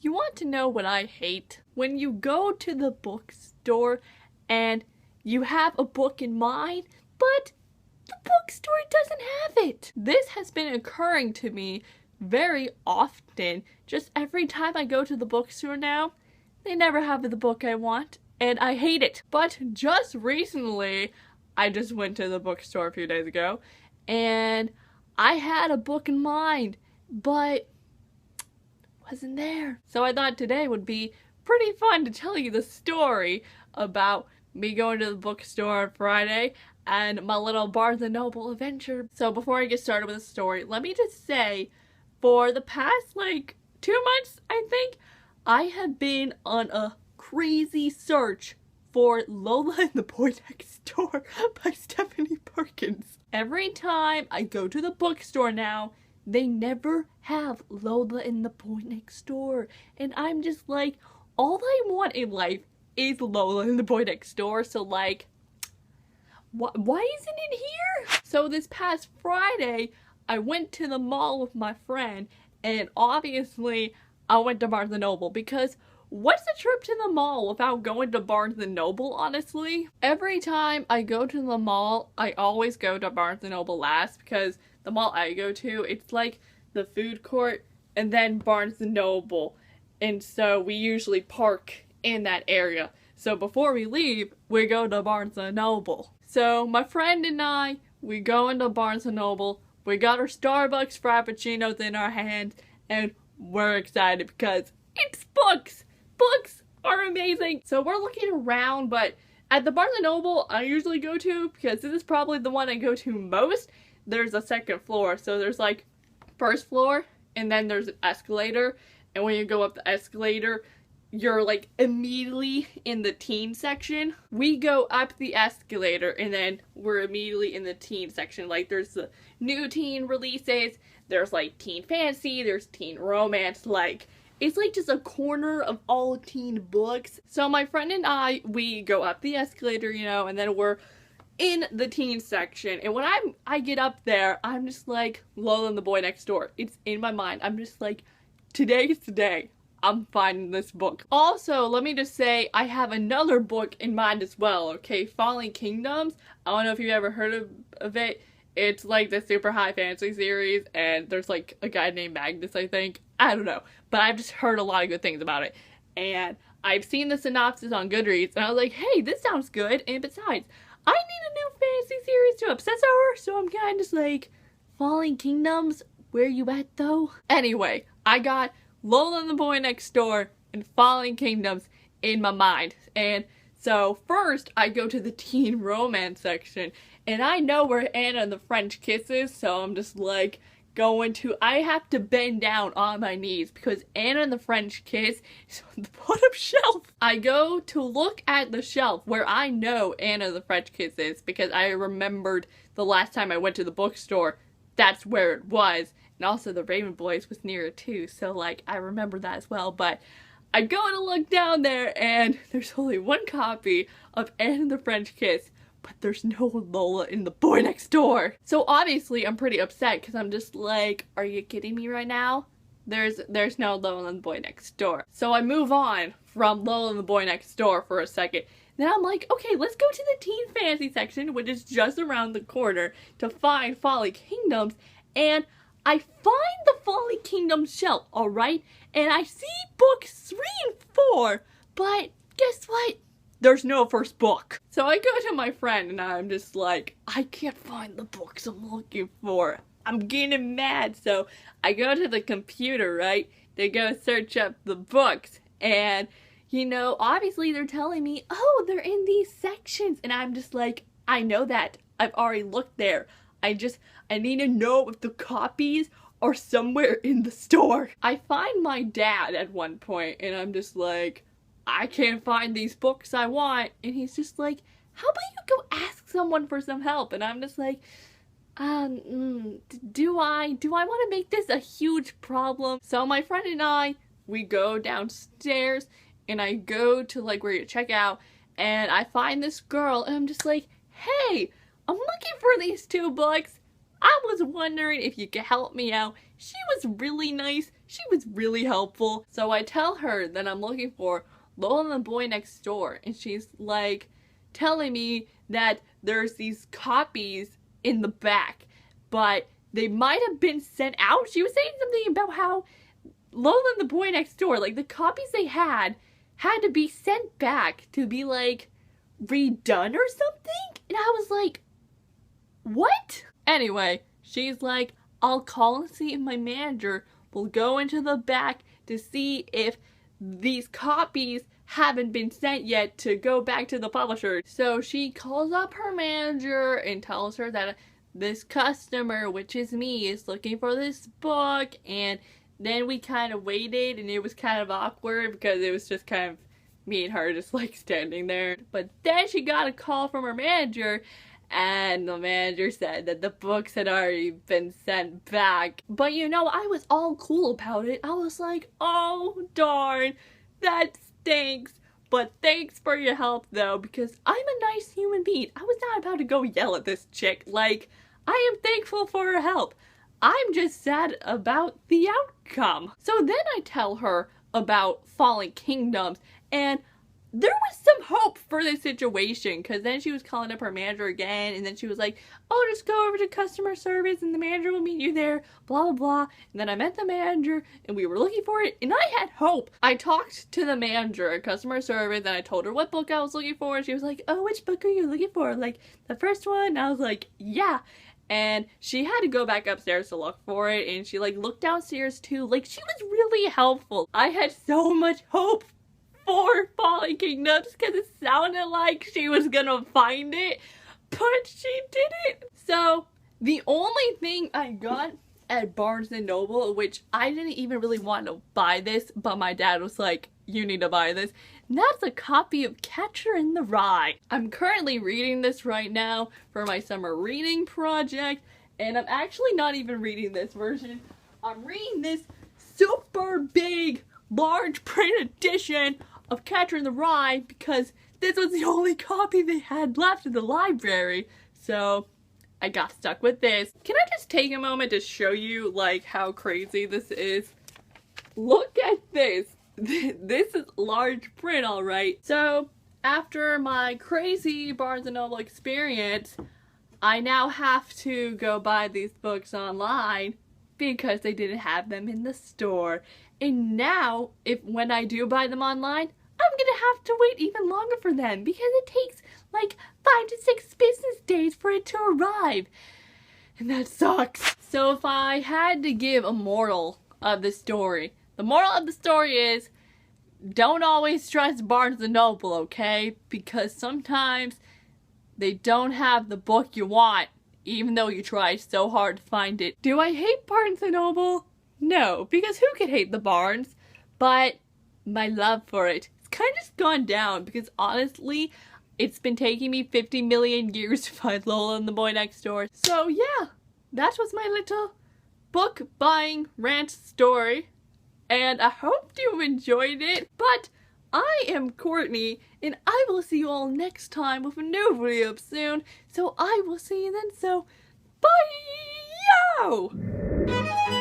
You want to know what I hate? When you go to the bookstore and you have a book in mind, but the bookstore doesn't have it. This has been occurring to me very often. Just every time I go to the bookstore now, they never have the book I want, and I hate it. But just recently, I just went to the bookstore a few days ago, and I had a book in mind, but wasn't there. So I thought today would be pretty fun to tell you the story about me going to the bookstore on Friday and my little Barnes & Noble adventure. So before I get started with the story, let me just say, for the past 2 months, I think, I have been on a crazy search for Lola and the Boy Next Door by Stephanie Perkins. Every time I go to the bookstore now, they never have Lola and the Boy Next Door. And I'm just like, all I want in life is Lola and the Boy Next Door. So why isn't it here? So this past Friday, I went to the mall with my friend, and obviously I went to Barnes & Noble because what's a trip to the mall without going to Barnes & Noble, honestly? Every time I go to the mall, I always go to Barnes & Noble last because the mall I go to, it's like the food court and then Barnes & Noble. And so we usually park in that area. So before we leave, we go to Barnes & Noble. So my friend and I, we go into Barnes & Noble. We got our Starbucks Frappuccinos in our hands, and we're excited because it's books! Books are amazing! So we're looking around, but at the Barnes & Noble I usually go to, because this is probably the one I go to most, there's a second floor. So there's first floor, and then there's an escalator, and when you go up the escalator, you're immediately in the teen section. We go up the escalator and then we're immediately in the teen section. There's the new teen releases, there's teen fantasy, there's teen romance, it's just a corner of all teen books. So my friend and I, we go up the escalator, and then we're in the teen section. And when I get up there, I'm just like, Lola and the Boy Next Door. It's in my mind. I'm just like, today's the day. I'm finding this book. Also, let me just say, I have another book in mind as well, okay? Falling Kingdoms. I don't know if you've ever heard of it. It's the super high fantasy series, and there's a guy named Magnus, I think. I don't know. But I've just heard a lot of good things about it. And I've seen the synopsis on GOODREADS, and I was like, hey, this sounds good. And besides, I need a new fantasy series to obsess over, so I'm kind of just Falling Kingdoms, where you at though? Anyway, I got Lola and the Boy Next Door and Falling Kingdoms in my mind. And so first I go to the teen romance section, and I know where Anna and the French Kiss is, so I'm just I have to bend down on my knees because Anna and the French Kiss is on the bottom shelf. I go to look at the shelf where I know Anna and the French Kiss is because I remembered the last time I went to the bookstore, that's where it was. And also the Raven Boys was near it too, so I remember that as well. But I go to look down there, and there's only one copy of Anne and the French Kiss, but there's no Lola in the Boy Next Door. So obviously I'm pretty upset because I'm just are you kidding me right now? There's no Lola and the Boy Next Door. So I move on from Lola and the Boy Next Door for a second. Then I'm like, okay, let's go to the teen fantasy section, which is just around the corner, to find Falling Kingdoms. And I find the Falling Kingdoms shelf, alright? And I see books 3 and 4, but guess what? There's no first book. So I go to my friend and I'm just like, I can't find the books I'm looking for. I'm getting mad. So I go to the computer, right? They go search up the books, and obviously they're telling me, oh, they're in these sections. And I'm just like, I know that. I've already looked there. I need to know if the copies are somewhere in the store. I find my dad at one point, and I'm just like, I can't find these books I want. And he's just like, how about you go ask someone for some help? And I'm just like, do I want to make this a huge problem? So my friend and I, we go downstairs, and I go to where you check out, and I find this girl, and I'm just like, hey, I'm looking for these 2 books. I was wondering if you could help me out. She was really nice. she was really helpful. So I tell her that I'm looking for Lola and the Boy Next Door, and she's like telling me that there's these copies in the back, but they might have been sent out. She was saying something about how Lola and the Boy Next Door, like the copies they had to be sent back to be like redone or something. And I was like, what? Anyway, she's like, I'll call and see if my manager will go into the back to see if these copies haven't been sent yet to go back to the publisher. So she calls up her manager and tells her that this customer, which is me, is looking for this book. And then we kind of waited, and it was kind of awkward because it was just kind of me and her just like standing there. But then she got a call from her manager, and the manager said that the books had already been sent back. But you know, I was all cool about it. I was like, oh darn, that stinks. But thanks for your help though, because I'm a nice human being. I was not about to go yell at this chick. Like, I am thankful for her help. I'm just sad about the outcome. So then I tell her about Fallen Kingdoms, and there was some hope for this situation, because then she was calling up her manager again, and then she was like, oh, just go over to customer service and the manager will meet you there, blah blah blah. And then I met the manager and we were looking for it, and I had hope. I talked to the manager at customer service and I told her what book I was looking for, and she was like, oh, which book are you looking for? Like, the first one? And I was like, yeah. And she had to go back upstairs to look for it, and she like looked downstairs too. Like, she was really helpful. I had so much hope for Fallen Kingdoms because it sounded like she was gonna find it, but she didn't. So the only thing I got at Barnes & Noble, which I didn't even really want to buy this, but my dad was like, you need to buy this, and that's a copy of Catcher in the Rye. I'm currently reading this right now for my summer reading project, and I'm actually not even reading this version. I'm reading this super big, large print edition of Catcher in the Rye because this was the only copy they had left in the library. So I got stuck with this. Can I just take a moment to show you like how crazy this is? Look at this. This is large print, alright. So after my crazy Barnes & Noble experience, I now have to go buy these books online because they didn't have them in the store. And now, when I do buy them online, I'm gonna have to wait even longer for them because it takes like 5 to 6 business days for it to arrive. And that sucks. So if I had to give a moral of the story, the moral of the story is, don't always trust Barnes & Noble, okay? Because sometimes they don't have the book you want, even though you try so hard to find it. Do I hate Barnes & Noble? No, because who could hate the Barnes? But my love for it, it's kind of just gone down because honestly, it's been taking me 50 million years to find Lola and the Boy Next Door. So yeah, that was my little book buying rant story. And I hope you enjoyed it. But I am Courtney, and I will see you all next time with a new video soon. So I will see you then. So bye! Yo!